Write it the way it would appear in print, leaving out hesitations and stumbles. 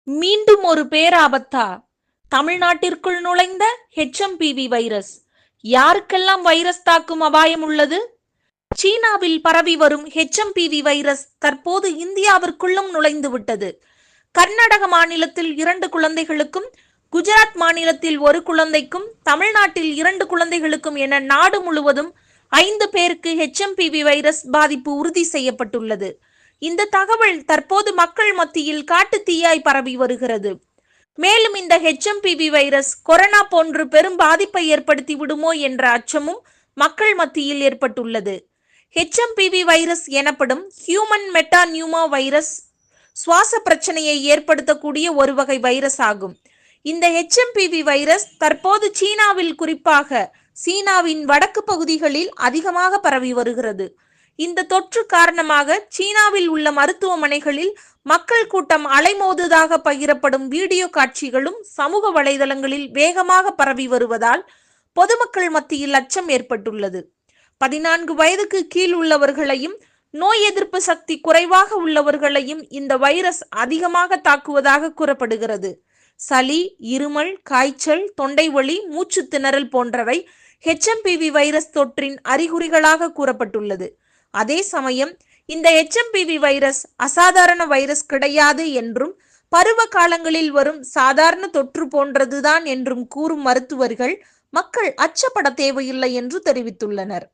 மீண்டும் ஒரு பேராபத்தா? தமிழ்நாட்டிற்குள் நுழைந்த HMPV வைரஸ். யாருக்கெல்லாம் வைரஸ் தாக்கும் அபாயம் உள்ளது? சீனாவில் பரவி வரும் HMPV வைரஸ் தற்போது இந்தியாவிற்குள்ளும் நுழைந்து விட்டது. கர்நாடக மாநிலத்தில் 2 குழந்தைகளுக்கும், குஜராத் மாநிலத்தில் 1 குழந்தைக்கும், தமிழ்நாட்டில் 2 குழந்தைகளுக்கும் என நாடு முழுவதும் 5 பேருக்கு HMPV வைரஸ் பாதிப்பு உறுதி செய்யப்பட்டுள்ளது. இந்த தகவல் தற்போது மக்கள் மத்தியில் காட்டு தீயாய் பரவி வருகிறது. மேலும் இந்த HMPV வைரஸ் கொரோனா போன்று பெரும் பாதிப்பை ஏற்படுத்தி விடுமோ என்ற அச்சமும் மக்கள் மத்தியில் ஏற்பட்டுள்ளது. HMPV வைரஸ் எனப்படும் ஹியூமன் மெட்டாநியூமா வைரஸ் சுவாச பிரச்சனையை ஏற்படுத்தக்கூடிய ஒரு வகை வைரஸ் ஆகும். இந்த HMPV வைரஸ் தற்போது சீனாவில், குறிப்பாக சீனாவின் வடக்கு பகுதிகளில் அதிகமாக பரவி வருகிறது. இந்த தொற்று காரணமாக சீனாவில் உள்ள மருத்துவமனைகளில் மக்கள் கூட்டம் அலைமோதுவதாக பகிரப்படும் வீடியோ காட்சிகளும் சமூக வலைதளங்களில் வேகமாக பரவி வருவதால் பொதுமக்கள் மத்தியில் அச்சம் ஏற்பட்டுள்ளது. 14 வயதுக்கு கீழ் உள்ளவர்களையும், நோய் எதிர்ப்பு சக்தி குறைவாக உள்ளவர்களையும் இந்த வைரஸ் அதிகமாக தாக்குவதாக கூறப்படுகிறது. சளி, இருமல், காய்ச்சல், தொண்டை வலி, மூச்சு திணறல் போன்றவை HMPV வைரஸ் தொற்றின் அறிகுறிகளாக கூறப்பட்டுள்ளது. அதே சமயம் இந்த HMPV வைரஸ் அசாதாரண வைரஸ் கிடையாது என்றும், பருவ காலங்களில் வரும் சாதாரண தொற்று போன்றதுதான் என்றும் கூறும் மருத்துவர்கள் மக்கள் அச்சப்பட தேவையில்லை என்று தெரிவித்துள்ளனர்.